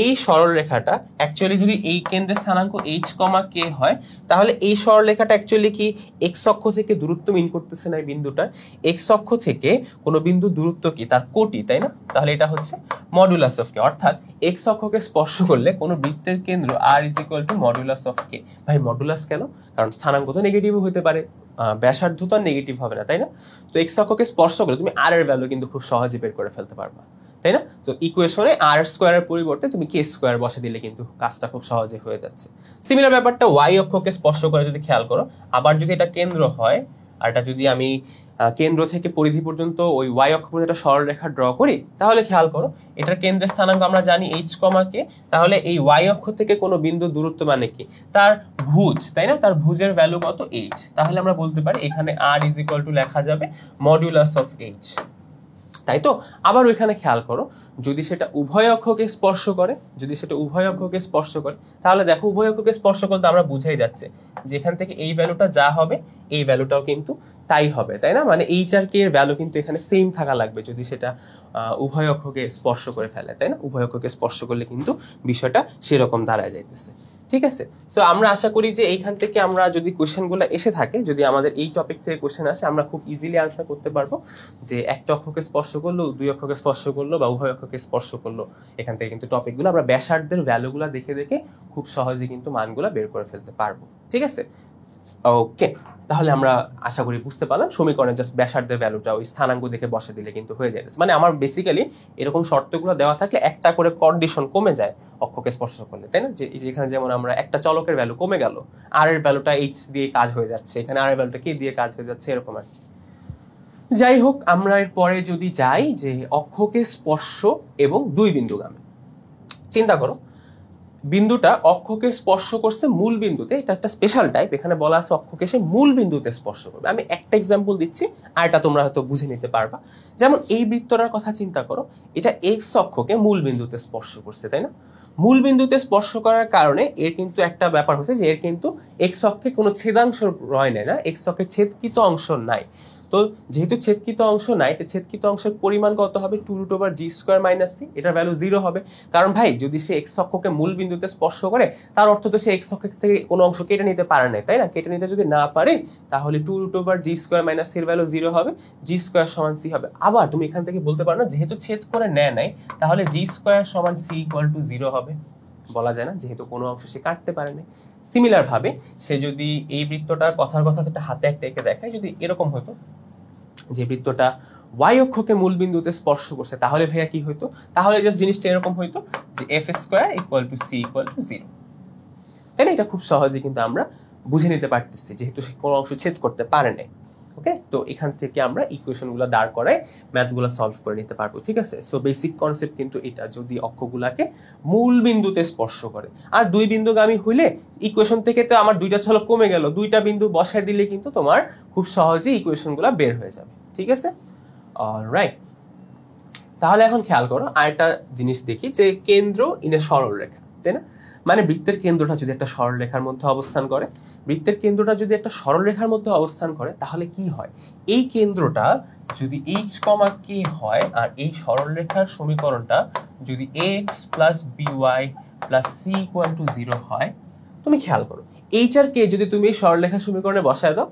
এই সরলরেখাটা অ্যাকচুয়ালি যদি এই কেন্দ্রের স্থানাঙ্ক h, k হয়, তাহলে এই সরলরেখাটা অ্যাকচুয়ালি কি এক্স অক্ষ থেকে দূরত্ব মিন করতেছে না? এই বিন্দুটা এক্স অক্ষ থেকে কোনো বিন্দু দূরত্ব কি তার কোটি, তাই না? তাহলে এটা হচ্ছে মডুলাস অফ কে, অর্থাৎ এক্স অক্ষকে স্পর্শ করলে কোনো বৃত্তের কেন্দ্র r = মডুলাস অফ কে। ভাই মডুলাস কেন? কারণ স্থানাঙ্ক তো নেগেটিভও হতে পারে, ব্যাসার্ধ তো নেগেটিভ হবে না, তাই না? তো এক্স অক্ষকে স্পর্শ করলে তুমি r এর ভ্যালু কিন্তু খুব সহজে বের করে ফেলতে পারবা, তাই না? তো ইকুয়েশনে r² এর পরিবর্তে তুমি k² বসে দিলে কিন্তু কাজটা খুব সহজে হয়ে যাচ্ছে। সিমিলার ব্যাপারটা ওয়াই অক্ষকে স্পর্শ করে যদি খেয়াল করো, আবার যদি এটা কেন্দ্র হয় আর এটা যদি আমি কেন্দ্র থেকে পরিধি পর্যন্ত ওই ওয়াই অক্ষ পর্যন্ত একটা সরলরেখা ড্র করি, তাহলে খেয়াল করো এটার কেন্দ্রের স্থানাঙ্ক আমরা জানি h, k। তাহলে এই ওয়াই অক্ষ থেকে কোনো বিন্দু দূরত্ব মানে কি তার ভুজ, তাই না? তার ভুজের ভ্যালু কত? h। তাহলে আমরা বলতে পারি এখানে r = লেখা যাবে মডুলাস অফ h, তাই তো? আবার ওইখানে খেয়াল করো যদি সেটা উভয় অক্ষকে স্পর্শ করে, তাহলে দেখো উভয় অক্ষকে স্পর্শ করতে আমরা বুঝাই যাচ্ছে যে এখান থেকে এই ভ্যালুটা যা হবে এই ভ্যালুটাও কিন্তু তাই হবে, তাই না? মানে এইচ আর কে এর ভ্যালু কিন্তু এখানে সেম থাকা লাগবে যদি সেটা উভয় অক্ষকে স্পর্শ করে ফেলে, তাই না? উভয় অক্ষকে স্পর্শ করলে কিন্তু বিষয়টা সেরকম দাঁড়ায় যাইতেছে। ঠিক আছে? সো আমরা আশা করি যে এইখান থেকে আমরা যদি কোশ্চেনগুলো এসে থাকে, যদি আমাদের এই টপিক থেকে কোশ্চেন আসে, আমরা খুব ইজিলি আনসার করতে পারবো যে একটা অক্ষকে স্পর্শ করলো, দুই অক্ষকে স্পর্শ করলো বা উভয় অক্ষকে স্পর্শ করলো। এখান থেকে কিন্তু টপিকগুলো আমরা ব্যাসার্ধের ভ্যালুগুলো দেখে খুব সহজে কিন্তু মানগুলো বের করে ফেলতে পারবো। ঠিক আছে? ওকে, তাহলে আমরা আশা করি বুঝতে পারলাম সমীকরণে জাস্ট ব্যাসার্ধের ভ্যালুটা ওই স্থানাঙ্ক দেখে বসে দিলে কিন্তু হয়ে যায়। মানে আমার বেসিক্যালি এরকম শর্তগুলো দেওয়া থাকলে একটা করে কন্ডিশন কমে যায় অক্ষকে স্পর্শ করলে, তাই না? যে এখানে যেমন আমরা একটা চলকের ভ্যালু কমে গেল, আর এর ভ্যালুটা h দিয়ে কাজ হয়ে যাচ্ছে, এখানে আর এর ভ্যালুটা k দিয়ে কাজ হয়ে যাচ্ছে, এরকম আর কি। যাই হোক, আমরা এর পরে যদি যাই যে অক্ষকে স্পর্শ এবং দুই বিন্দুগামী, চিন্তা করো বিন্দুটা অক্ষকে স্পর্শ করছে মূল বিন্দুতে, এটা একটা স্পেশাল টাইপ, এখানে বলা আছে অক্ষকে সে মূল বিন্দুতে স্পর্শ করবে। আমি একটা এক্সাম্পল দিচ্ছি, আর এটা তোমরা হয়তো বুঝে নিতে পারবা। যেমন এই বৃত্তটার কথা চিন্তা করো, এটা এক্স অক্ষকে মূল বিন্দুতে স্পর্শ করছে, তাই না? মূল বিন্দুতে স্পর্শ করার কারণে এর কিন্তু একটা ব্যাপার হচ্ছে যে এর কিন্তু এক্স অক্ষে কোনো ছেদাংশ রয় নাই, না, এক্স অক্ষে ছেদকৃত অংশ নাই। তো যেহেতু ছেদকৃত অংশ নাই, তো ছেদকৃত অংশের পরিমাণ কত হবে? 2√g² - c, এটার ভ্যালু 0 হবে। কারণ ভাই যদি সে এক্স অক্ষকে মূল বিন্দুতে স্পর্শ করে তার অর্থ তো সে এক্স অক্ষ থেকে কোনো অংশ কেটে নিতে পারে না, তাই না? কেটে নিতে যদি না পারে তাহলে 2√g² - c এর ভ্যালু 0 হবে, g² = c হবে। আবার তুমি এখান থেকে বলতে পারো না যেহেতু ছেদ করে নেয় নাই তাহলে g² = c = 0 হবে, বলা যায় না, যেহেতু কোনো অংশ সে কাটতে পারে না। সিমিলার ভাবে সে যদি এই বৃত্তটার কথার কথা যেটা হাতে একটা এঁকে দেখায়, যদি এরকম হতো যে বৃত্তটা y অক্ষকে মূল বিন্দুতে স্পর্শ করছে, তাহলে ভাইয়া কি হইতো? তাহলে জাস্ট জিনিসটা এরকম হইতো যে f² = c = 0, তাই না? এটা খুব সহজে কিন্তু আমরা বুঝে নিতে পারতেছি যেহেতু সে কোনো অংশ ছেদ করতে পারে না। ওকে, তো এখান থেকে আমরা ইকুয়েশনগুলো দাঁড় করায় ম্যাথগুলো সলভ করে নিতে পারবো, ঠিক আছে? সো বেসিক কনসেপ্ট কিন্তু এটা, যদি অক্ষগুলাকে মূল বিন্দুতে স্পর্শ করে। আর দুই বিন্দুগামী হইলে ইকুয়েশন থেকে তো আমার দুইটা ছলক কমে গেল, দুইটা বিন্দু বসায় দিলে কিন্তু তোমার খুব সহজে ইকুয়েশনগুলো বের হয়ে যাবে, ঠিক আছে? অলরাইট, তাহলে এখন খেয়াল করো আরেকটা জিনিস দেখি, যে কেন্দ্র ইন এ সরলরেখা, তাই না? মানে বৃত্তের কেন্দ্রটা যদি একটা সরলরেখার মধ্যে অবস্থান করে, বৃত্তের কেন্দ্রটা যদি একটা সরলরেখার মধ্যে অবস্থান করে তাহলে কি হয়? এই কেন্দ্রটা যদি h, k হয় আর এই সরলরেখার সমীকরণটা যদি x + by + c = 0 হয়, তুমি খেয়াল করো h আর k যদি তুমি এই সরলরেখার সমীকরণে বসায় দাও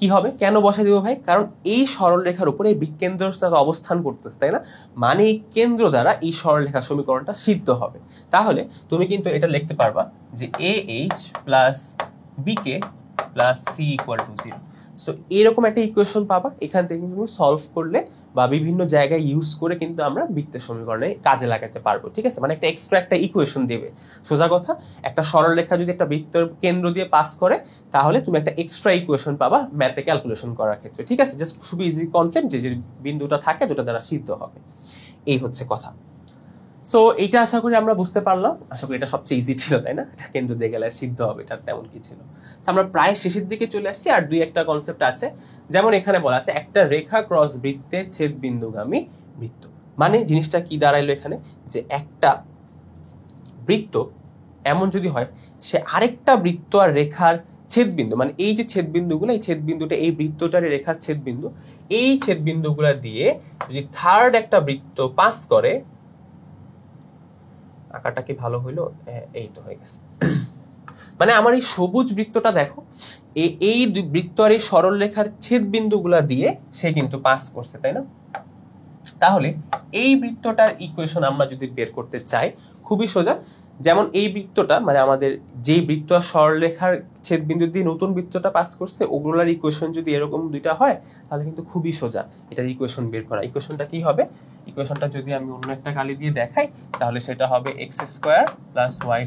কি হবে? কেন বসাই দিব ভাই? কারণ এই সরলরেখার উপরে এই কেন্দ্র অবস্থান করতেছে, তাই না? মানে এই কেন্দ্র দ্বারা এই সরলরেখার সমীকরণটা সিদ্ধ হবে। তাহলে তুমি কিন্তু এটা লিখতে পারবা যে ah + bk + c = 0। সো এরকম একটা ইকুয়েশন পাবা, এখান থেকে তুমি সলভ করলে বা বিভিন্ন জায়গায় ইউজ করে কিন্তু আমরা বৃত্তের সমীকরণে কাজে লাগাতে পারবো, ঠিক আছে? মানে একটা এক্সট্রা একটা ইকুয়েশন দেবে। সোজা কথা, একটা সরলরেখা যদি একটা বৃত্তের কেন্দ্র দিয়ে পাস করে তাহলে তুমি একটা এক্সট্রা ইকুয়েশন পাবা ম্যাথে ক্যালকুলেশন করার ক্ষেত্রে, ঠিক আছে? জাস্ট খুবই ইজি কনসেপ্ট, যে বিন্দুটা থাকে দুটো দ্বারা সিদ্ধ হবে, এই হচ্ছে কথা। সো এটা আশা করি আমরা বুঝতে পারলাম, আশা করি এটা সবচেয়ে ইজি ছিল, তাই না? এটা কেন্দ্র দিয়ে গেলে সিদ্ধ হবে, এটা তেমন কি ছিল। আমরা প্রায় শেষের দিকে চলে আসছি, আর দুই একটা কনসেপ্ট আছে। যেমন এখানে বলা আছে একটা রেখা ক্রস বৃত্তে ছেদ বিন্দুগামী বৃত্ত, মানে জিনিসটা কি দাঁড়াইলো এখানে, যে একটা বৃত্ত এমন যদি হয় সে আরেকটা বৃত্ত আর রেখার ছেদবিন্দু, মানে এই যে ছেদবিন্দুগুলো, এই ছেদবিন্দুটা এই বৃত্তটার রেখার ছেদবিন্দু, এই ছেদবিন্দুগুলো দিয়ে যদি থার্ড একটা বৃত্ত পাস করে, আঁকাটা কি ভালো হইলো? এই তো হয়ে গেছে। মানে আমার এই সবুজ বৃত্তটা দেখো, এই বৃত্ত আর এই সরল রেখার ছেদবিন্দুগুলা দিয়ে সে কিন্তু পাস করছে, তাই না? তাহলে এই বৃত্তটার ইকুয়েশন আমরা যদি বের করতে চাই খুবই সোজা। যেমন এই বৃত্তটা, মানে আমাদের যে বৃত্ত আর সরলরেখার ছেদবিন্দু দিয়ে নতুন বৃত্তটা পাস করছে, ওগুলোর ইকুয়েশন যদি এরকম দুইটা হয় তাহলে কিন্তু খুবই সোজা এটার ইকুয়েশন বের করা। ইকুয়েশনটা কি হবে? ইকুয়েশনটা যদি আমি অন্য একটা কালি দিয়ে দেখাই তাহলে সেটা হবে x² + y²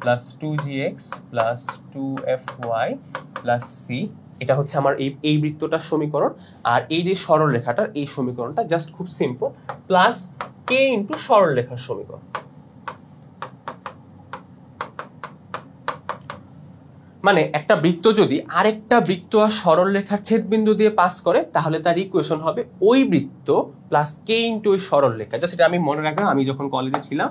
+ 2gx + 2fy + c। এটা হচ্ছে আমার এই বৃত্তটার সমীকরণ, আর এই যে সরলরেখাটার এই সমীকরণটা জাস্ট খুব সিম্পল, প্লাস k × সরলরেখার সমীকরণ। মানে একটা বৃত্ত যদি আরেকটা বৃত্ত আর সরলরেখার ছেদবিন্দু দিয়ে পাস করে তাহলে তার ইকুয়েশন হবে ওই বৃত্ত প্লাস k × ওই সরলরেখা। জাস্ট এটা আমি মনে রাখলাম আমি যখন কলেজে ছিলাম,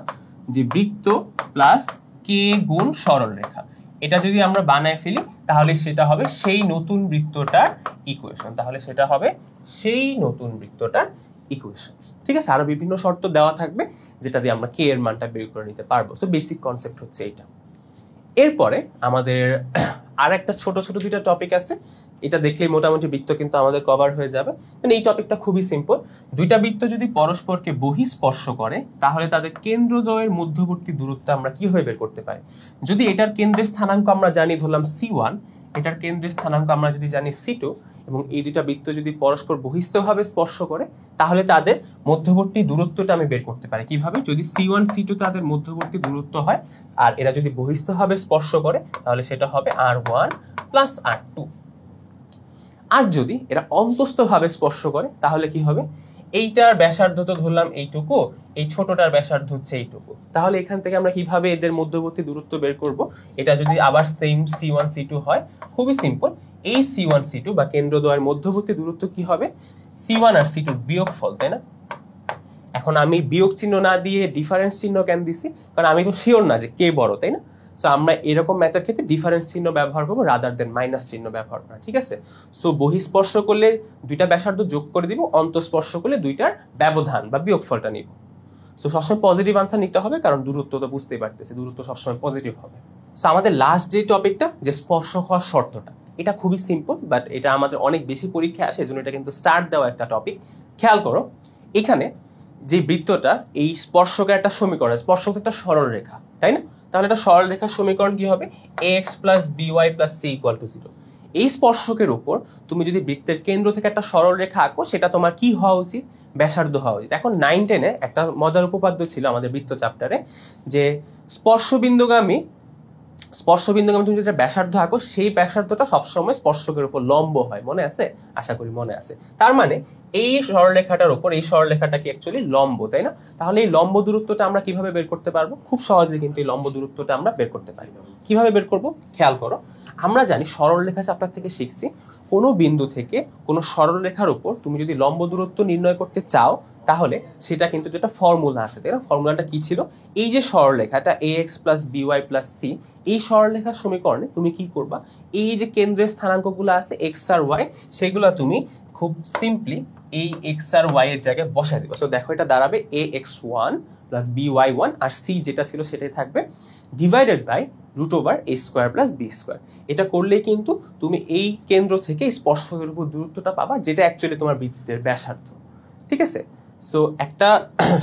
যে বৃত্ত প্লাস k × সরলরেখা, এটা যদি আমরা বানায় ফেলি তাহলে সেটা হবে সেই নতুন বৃত্তটার ইকুয়েশন। তাহলে সেটা হবে সেই নতুন বৃত্তটার ইকুয়েশন, ঠিক আছে? আরো বিভিন্ন শর্ত দেওয়া থাকবে যেটা দিয়ে আমরা k এর মানটা বের করে নিতে পারবো। সো বেসিক কনসেপ্ট হচ্ছে এইটা। এরপরে আমাদের আর একটা ছোট ছোট দুইটা টপিক আছে, এটা দেখলেই মোটামুটি বৃত্ত কিন্তু আমাদের কভার হয়ে যাবে। মানে এই টপিকটা খুবই সিম্পল। দুইটা বৃত্ত যদি পরস্পরকে বহিঃস্পর্শ করে তাহলে তাদের কেন্দ্রদ্বয়ের মধ্যবর্তী দূরত্ব আমরা কিভাবে বের করতে পারি? যদি এটার কেন্দ্রের স্থানাঙ্ক আমরা জানি ধরলাম c1, এটার কেন্দ্রের স্থানাঙ্ক আমরা যদি জানি c2, এবং এই দুইটা বৃত্ত যদি পরস্পর বহিস্থভাবে স্পর্শ করে তাহলে তাদের মধ্যবর্তী দূরত্বটা আমি বের করতে পারি কিভাবে? যদি c1 c2 তাদের মধ্যবর্তী দূরত্ব হয় আর এরা যদি বহিস্থভাবে স্পর্শ করে তাহলে সেটা হবে r1 + r2। আর যদি এরা অন্তস্থভাবে স্পর্শ করে তাহলে কি হবে? এইটার ব্যাসার্ধ তো ধরলাম এইটুকু, এই ছোটটার ব্যাসার্ধ হচ্ছে এইটুকু, তাহলে এখান থেকে আমরা কিভাবে এদের মধ্যবর্তী দূরত্ব বের করব? এটা যদি আবার সেম C1 C2 হয়, খুবই সিম্পল। এই C1 C2 বা কেন্দ্রদ্বয়ের মধ্যবর্তী দূরত্ব কি হবে? C1 আর C2 বিয়োগফল, তাই না? এখন আমি বিয়োগ চিহ্ন না দিয়ে ডিফারেন্স চিহ্ন কেন দিছি? কারণ আমি তো শিওর না যে কে বড়, তাই না? সো আমরা এরকম ম্যাথের ক্ষেত্রে ডিফারেন্স চিহ্ন ব্যবহার করবো রাদার দেন মাইনাস চিহ্ন ব্যবহার করা, ঠিক আছে? সো বহিঃস্পর্শ করলে দুইটা ব্যাসার্ধ যোগ করে দিব, অন্তঃস্পর্শ করলে দুইটার ব্যবধান বা বিয়োগফলটা নিব। সো সবসময় পজিটিভ আনসার নিতে হবে, কারণ দূরত্ব তো বুঝতেই পারতেছি, দূরত্ব সবসময় পজিটিভ হবে। সো আমাদের লাস্ট যে টপিকটা, যে স্পর্শক হওয়ার শর্তটা, এটা খুবই সিম্পল, বাট এটা আমাদের অনেক বেশি পরীক্ষায় আসে, এজন্য এটা কিন্তু স্টার্ট দেওয়া একটা টপিক। খেয়াল করো, এখানে যে বৃত্তটা, এই স্পর্শকের একটা সমীকরণ, স্পর্শক একটা সরল রেখা, তাই না? তাহলে একটা সরল রেখার সমীকরণ কি হবে? ax plus by plus c equal to 0। এই স্পর্শকের উপর তুমি যদি বৃত্তের কেন্দ্র থেকে একটা সরল রেখা আঁকো, সেটা তোমার কি হওয়া উচিত? ব্যাসার্ধ হওয়া উচিত। এখন 9-10-এ একটা মজার উপপাদ্য ছিল আমাদের বৃত্ত চ্যাপ্টারে, যে স্পর্শবিন্দুগামী তুমি যেটা ব্যাসার্ধ আঁকো, সেই ব্যাসার্ধটা সবসময় স্পর্শকের উপর লম্ব হয়। মনে আছে? আশা করি মনে আছে। তার মানে এই সরলরেখাটার উপর, এই সরলরেখাটা কি অ্যাকচুয়ালি লম্ব, তাই না? তাহলে এই লম্ব দূরত্বটা আমরা কিভাবে বের করতে পারবো? খুব সহজে কিন্তু এই লম্ব দূরত্বটা আমরা বের করতে পারি। কিভাবে বের করব? খেয়াল করো, আমরা জানি সরলরেখা চ্যাপ্টার থেকে শিখছি, কোনো বিন্দু থেকে কোনো সরলরেখার উপর তুমি যদি লম্ব দূরত্ব নির্ণয় করতে চাও, তাহলে সেটা কিন্তু যেটা ফর্মুলা আছে, তাই না? ফর্মুলাটা কি ছিল? এই যে সরলরেখাটা ax plus by plus c, এই সরলরেখার সমীকরণে তুমি কি করবা? এই যে কেন্দ্রের স্থানাঙ্কগুলো আছে x আর y, সেগুলো তুমি খুব সিম্পলি এই x আর y এর জায়গায় বসায় দিবা। সো দেখো, এটা দাঁড়াবে ax1 প্লাস by1, আর c যেটা ছিল সেটাই থাকবে, divided by √a square plus b square. এটা করলেই কিন্তু তুমি এই কেন্দ্র থেকে স্পর্শকের উপর দূরত্বটা পাবা, যেটা অ্যাকচুয়ালি তোমার বৃত্তের ব্যাসার্ধ, ঠিক আছে? সো একটা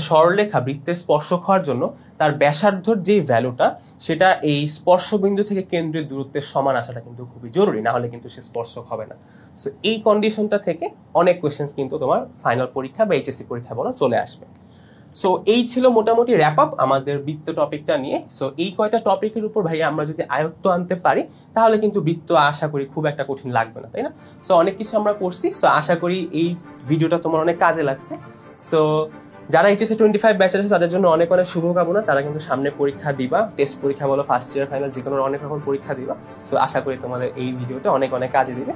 সরলরেখা বৃত্তের স্পর্শক হওয়ার জন্য তার ব্যাসার্ধর যে ভ্যালুটা, সেটা এই স্পর্শবিন্দু থেকে কেন্দ্রের দূরত্বের সমান আসাটা কিন্তু খুবই জরুরি, না হলে কিন্তু সে স্পর্শক হবে না। সো এই কন্ডিশনটা থেকে অনেক কোয়েশ্চেন্স কিন্তু তোমার ফাইনাল পরীক্ষা বা এইচএসসি পরীক্ষা বলো চলে আসবে। সো এই ছিল মোটামুটি র্যাপ আপ আমাদের বৃত্ত টপিকটা নিয়ে। সো এই কয়টা টপিকের উপর ভাই আমরা যদি আয়ত্ত আনতে পারি, তাহলে কিন্তু বৃত্ত আশা করি খুব একটা কঠিন লাগবে না, তাই না? সো অনেক কিছু আমরা করছি। সো আশা করি এই ভিডিওটা তোমার অনেক কাজে লাগছে। সো যারা এইচএসসি 25 ব্যাচের আছে, তাদের জন্য অনেক অনেক শুভকামনা। তারা কিন্তু সামনে পরীক্ষা দিবা, টেস্ট পরীক্ষা বলো, ফার্স্ট ইয়ার ফাইনাল, যে কোনো অনেক রকম পরীক্ষা দিবা। সো আশা করি তোমাদের এই ভিডিওটা অনেক অনেক কাজে দিবে,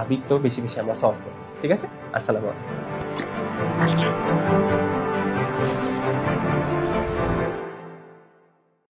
বৃত্ত বেশি বেশি আমরা সলভ করবো। ঠিক আছে? আসসালামু আলাইকুম।